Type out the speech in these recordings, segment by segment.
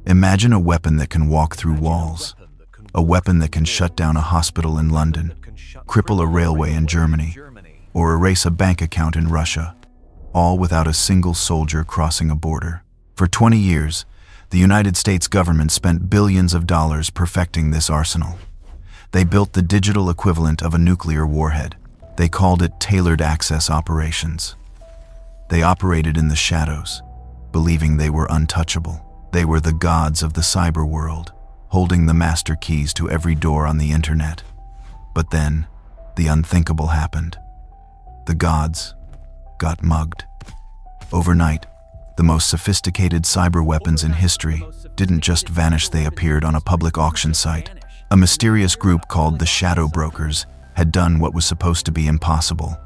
Imagine a weapon that can walk through walls, a weapon that can shut down a hospital in London, cripple a railway in Germany, or erase a bank account in Russia, all without a single soldier crossing a border. For 20 years, the United States government spent billions of dollars perfecting this arsenal. They built the digital equivalent of a nuclear warhead. They called it tailored access operations. They operated in the shadows, believing they were untouchable. They were the gods of the cyber world, holding the master keys to every door on the internet. But then, the unthinkable happened. The gods got mugged. Overnight, the most sophisticated cyber weapons in history didn't just vanish, they appeared on a public auction site. A mysterious group called the Shadow Brokers had done what was supposed to be impossible.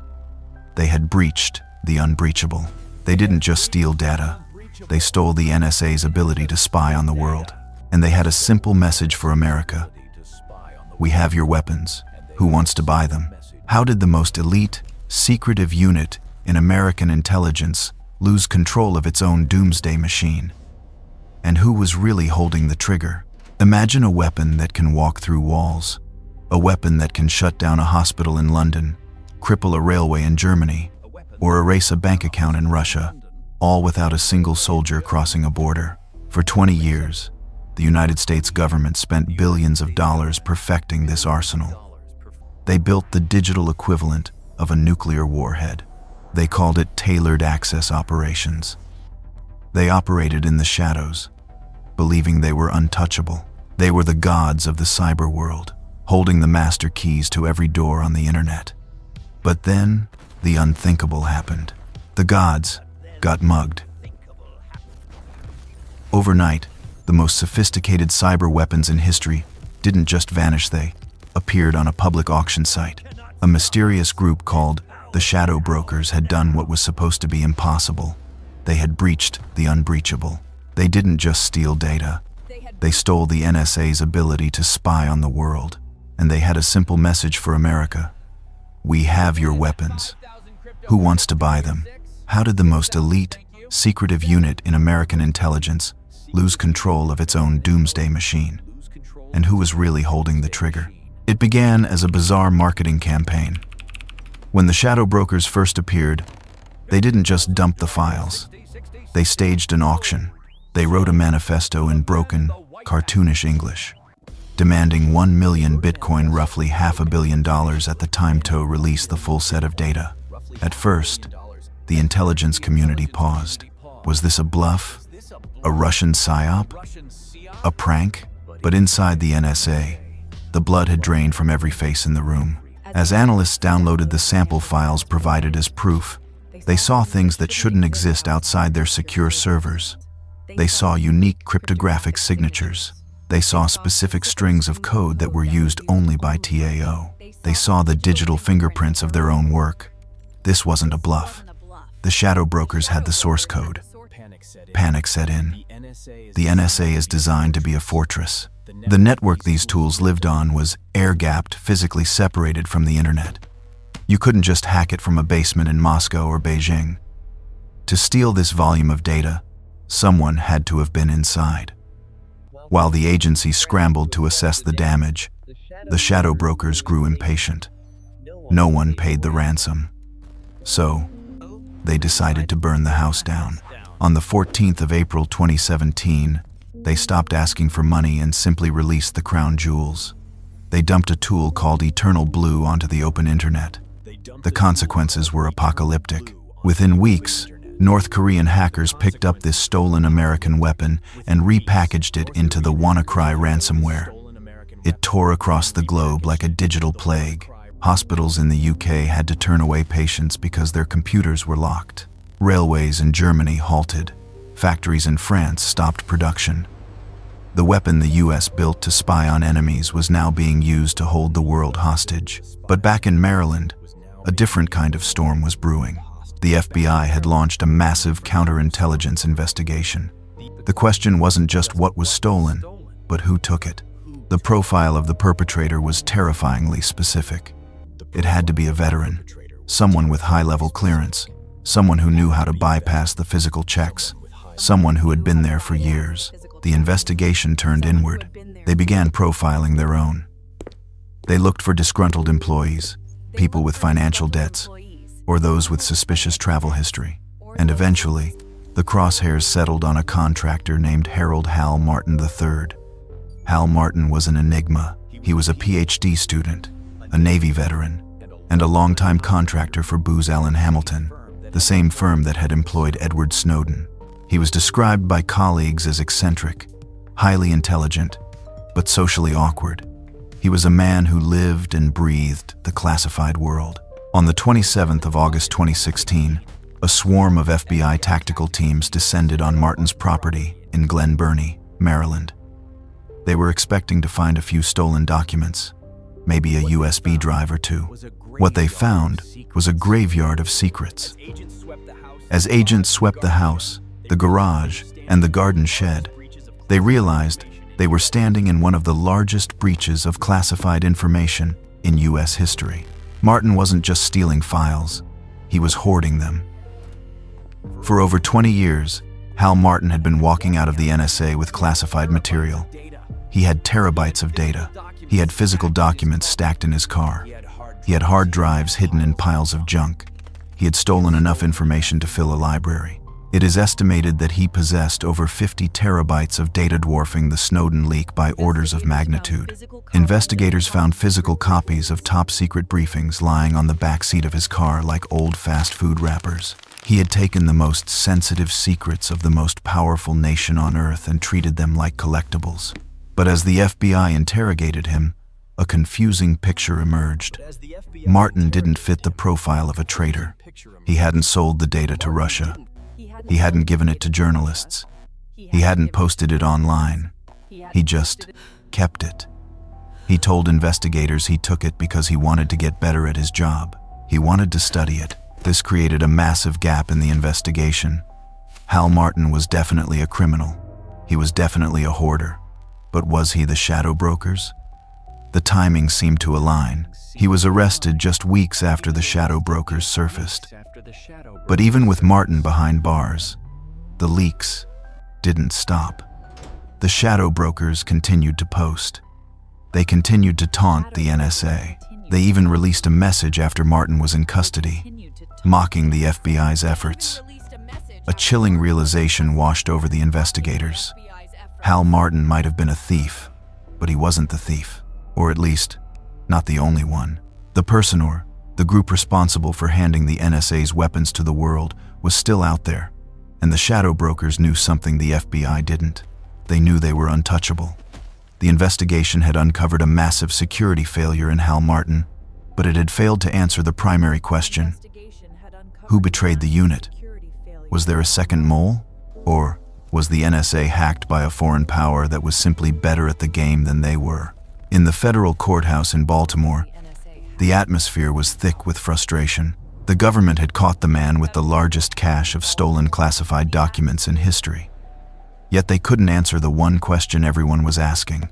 They had breached the unbreachable. They didn't just steal data, they stole the NSA's ability to spy on the world. And they had a simple message for America. We have your weapons. Who wants to buy them? How did the most elite, secretive unit in American intelligence lose control of its own doomsday machine? And who was really holding the trigger? Imagine a weapon that can walk through walls, a weapon that can shut down a hospital in London, cripple a railway in Germany, or erase a bank account in Russia, all without a single soldier crossing a border. For 20 years, the United States government spent billions of dollars perfecting this arsenal. They built the digital equivalent of a nuclear warhead. They called it tailored access operations. They operated in the shadows, believing they were untouchable. They were the gods of the cyber world, holding the master keys to every door on the internet. But then, the unthinkable happened. The gods got mugged. Overnight, the most sophisticated cyber weapons in history didn't just vanish, they appeared on a public auction site. A mysterious group called the Shadow Brokers had done what was supposed to be impossible. They had breached the unbreachable. They didn't just steal data, they stole the NSA's ability to spy on the world. And they had a simple message for America. We have your weapons. Who wants to buy them? How did the most elite, secretive unit in American intelligence lose control of its own doomsday machine? And who was really holding the trigger? It began as a bizarre marketing campaign. When the Shadow Brokers first appeared, they didn't just dump the files. They staged an auction. They wrote a manifesto in broken, cartoonish English, demanding 1 million Bitcoin, roughly $500 million at the time, to release the full set of data. At first, the intelligence community paused. Was this a bluff? A Russian psyop? A prank? But inside the NSA, the blood had drained from every face in the room. As analysts downloaded the sample files provided as proof, they saw things that shouldn't exist outside their secure servers. They saw unique cryptographic signatures. They saw specific strings of code that were used only by TAO. They saw the digital fingerprints of their own work. This wasn't a bluff. The Shadow Brokers had the source code. Panic set in. The NSA is designed to be a fortress. The network these tools lived on was air-gapped, physically separated from the internet. You couldn't just hack it from a basement in Moscow or Beijing. To steal this volume of data, someone had to have been inside. While the agency scrambled to assess the damage, the Shadow Brokers grew impatient. No one paid the ransom. So, they decided to burn the house down. On the 14th of April 2017, they stopped asking for money and simply released the crown jewels. They dumped a tool called Eternal Blue onto the open internet. The consequences were apocalyptic. Within weeks, North Korean hackers picked up this stolen American weapon and repackaged it into the WannaCry ransomware. It tore across the globe like a digital plague. Hospitals in the UK had to turn away patients because their computers were locked. Railways in Germany halted. Factories in France stopped production. The weapon the US built to spy on enemies was now being used to hold the world hostage. But back in Maryland, a different kind of storm was brewing. The FBI had launched a massive counterintelligence investigation. The question wasn't just what was stolen, but who took it. The profile of the perpetrator was terrifyingly specific. It had to be a veteran, someone with high-level clearance, someone who knew how to bypass the physical checks, someone who had been there for years. The investigation turned inward. They began profiling their own. They looked for disgruntled employees, people with financial debts, or those with suspicious travel history. And eventually, the crosshairs settled on a contractor named Hal Martin III. Hal Martin was an enigma. He was a PhD student, a Navy veteran, and a longtime contractor for Booz Allen Hamilton, the same firm that had employed Edward Snowden. He was described by colleagues as eccentric, highly intelligent, but socially awkward. He was a man who lived and breathed the classified world. On the 27th of August 2016, a swarm of FBI tactical teams descended on Martin's property in Glen Burnie, Maryland. They were expecting to find a few stolen documents, maybe a USB drive or two. What they found was a graveyard of secrets. As agents swept the house, the garage, and the garden shed, they realized they were standing in one of the largest breaches of classified information in U.S. history. Martin wasn't just stealing files, he was hoarding them. For over 20 years, Hal Martin had been walking out of the NSA with classified material. He had terabytes of data. He had physical documents stacked in his car. He had hard drives hidden in piles of junk. He had stolen enough information to fill a library. It is estimated that he possessed over 50 terabytes of data, dwarfing the Snowden leak by orders of magnitude. Investigators found physical copies of top-secret briefings lying on the back seat of his car like old fast food wrappers. He had taken the most sensitive secrets of the most powerful nation on Earth and treated them like collectibles. But as the FBI interrogated him, a confusing picture emerged. Martin didn't fit the profile of a traitor. He hadn't sold the data to Russia. He hadn't given it to journalists. He hadn't posted it online. He just kept it. He told investigators he took it because he wanted to get better at his job. He wanted to study it. This created a massive gap in the investigation. Hal Martin was definitely a criminal. He was definitely a hoarder. But was he the shadow brokers? The timing seemed to align. He was arrested just weeks after the shadow brokers surfaced. But even with Martin behind bars, the leaks didn't stop. The shadow brokers continued to post. They continued to taunt the NSA. They even released a message after Martin was in custody, mocking the FBI's efforts. A chilling realization washed over the investigators. Hal Martin might have been a thief, but he wasn't the thief, or at least, not the only one. The personor, the group responsible for handing the NSA's weapons to the world, was still out there, and the shadow brokers knew something the FBI didn't. They knew they were untouchable. The investigation had uncovered a massive security failure in Hal Martin, but it had failed to answer the primary question: who betrayed the unit? Was there a second mole? Or was the NSA hacked by a foreign power that was simply better at the game than they were? In the federal courthouse in Baltimore, the atmosphere was thick with frustration. The government had caught the man with the largest cache of stolen classified documents in history. Yet they couldn't answer the one question everyone was asking.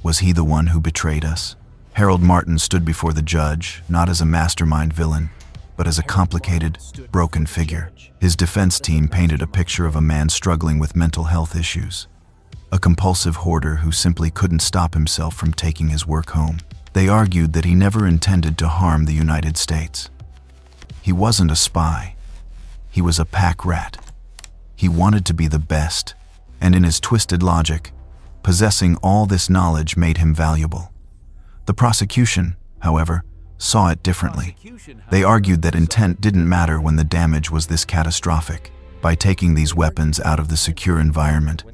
Was he the one who betrayed us? Hal Martin stood before the judge, not as a mastermind villain, but as a complicated, broken figure. His defense team painted a picture of a man struggling with mental health issues, a compulsive hoarder who simply couldn't stop himself from taking his work home. They argued that he never intended to harm the United States. He wasn't a spy. He was a pack rat. He wanted to be the best, and in his twisted logic, possessing all this knowledge made him valuable. The prosecution, however, saw it differently. They argued that intent didn't matter when the damage was this catastrophic. By taking these weapons out of the secure environment,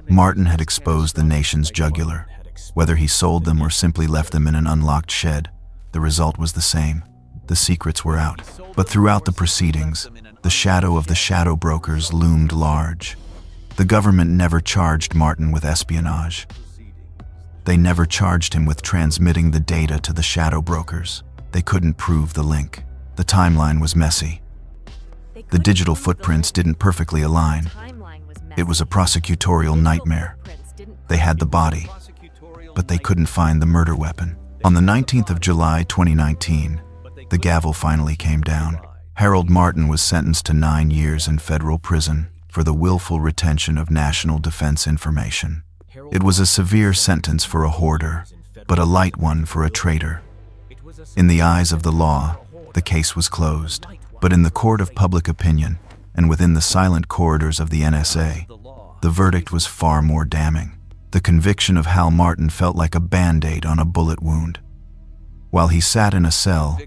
Martin had exposed the nation's jugular. Whether he sold them or simply left them in an unlocked shed, the result was the same. The secrets were out. But throughout the proceedings, the shadow of the shadow brokers loomed large. The government never charged Martin with espionage. They never charged him with transmitting the data to the shadow brokers. They couldn't prove the link. The timeline was messy. The digital footprints didn't perfectly align. It was a prosecutorial nightmare. They had the body, but they couldn't find the murder weapon. On the 19th of July 2019, the gavel finally came down. Hal Martin was sentenced to 9 years in federal prison. for the willful retention of national defense information. It was a severe sentence for a hoarder, but a light one for a traitor. In the eyes of the law, the case was closed, but in the court of public opinion, and within the silent corridors of the NSA, the verdict was far more damning. The conviction of Hal Martin felt like a band-aid on a bullet wound. While he sat in a cell,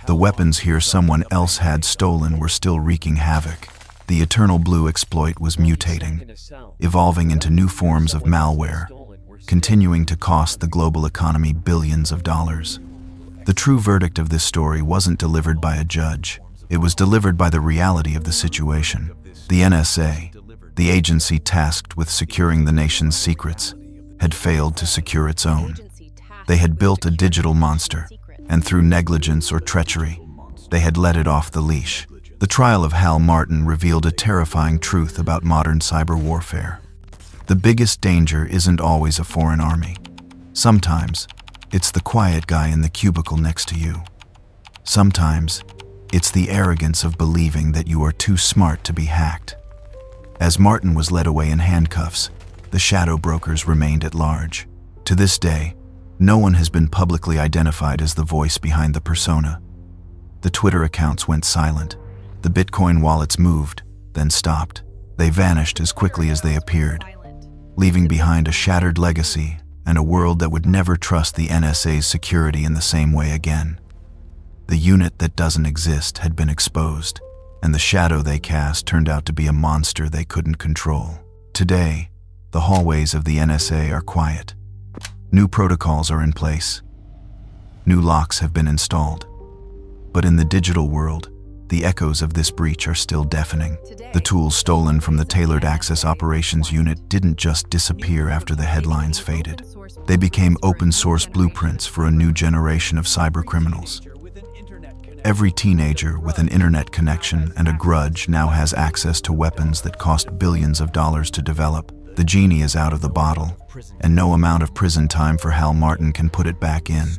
the weapons here someone else had stolen were still wreaking havoc. The Eternal Blue exploit was mutating, evolving into new forms of malware, continuing to cost the global economy billions of dollars. The true verdict of this story wasn't delivered by a judge. It was delivered by the reality of the situation. The NSA, the agency tasked with securing the nation's secrets, had failed to secure its own. They had built a digital monster, and through negligence or treachery, they had let it off the leash. The trial of Hal Martin revealed a terrifying truth about modern cyber warfare. The biggest danger isn't always a foreign army. Sometimes, it's the quiet guy in the cubicle next to you. Sometimes, it's the arrogance of believing that you are too smart to be hacked. As Martin was led away in handcuffs, the shadow brokers remained at large. To this day, no one has been publicly identified as the voice behind the persona. The Twitter accounts went silent. The Bitcoin wallets moved, then stopped. They vanished as quickly as they appeared, leaving behind a shattered legacy and a world that would never trust the NSA's security in the same way again. The unit that doesn't exist had been exposed, and the shadow they cast turned out to be a monster they couldn't control. Today, the hallways of the NSA are quiet. New protocols are in place. New locks have been installed. But in the digital world, the echoes of this breach are still deafening. The tools stolen from the Tailored Access Operations Unit didn't just disappear after the headlines faded. They became open-source blueprints for a new generation of cybercriminals. Every teenager with an internet connection and a grudge now has access to weapons that cost billions of dollars to develop. The genie is out of the bottle, and no amount of prison time for Hal Martin can put it back in.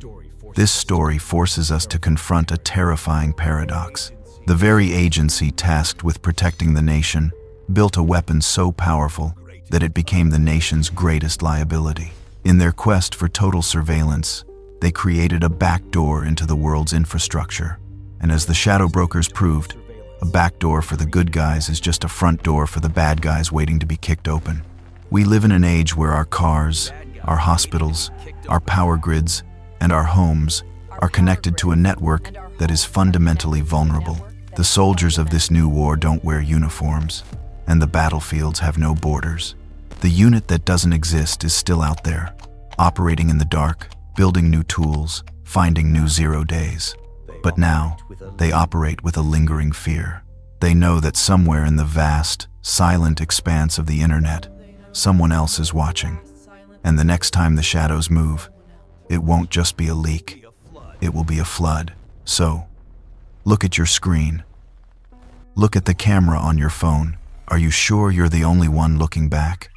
This story forces us to confront a terrifying paradox. The very agency tasked with protecting the nation built a weapon so powerful that it became the nation's greatest liability. In their quest for total surveillance, they created a backdoor into the world's infrastructure. And as the shadow brokers proved, a backdoor for the good guys is just a front door for the bad guys waiting to be kicked open. We live in an age where our cars, our hospitals, our power grids, and our homes are connected to a network that is fundamentally vulnerable. The soldiers of this new war don't wear uniforms, and the battlefields have no borders. The unit that doesn't exist is still out there, operating in the dark, building new tools, finding new 0 days. But now, they operate with a lingering fear. They know that somewhere in the vast, silent expanse of the internet, someone else is watching. And the next time the shadows move, it won't just be a leak, it will be a flood. So, look at your screen. Look at the camera on your phone. Are you sure you're the only one looking back?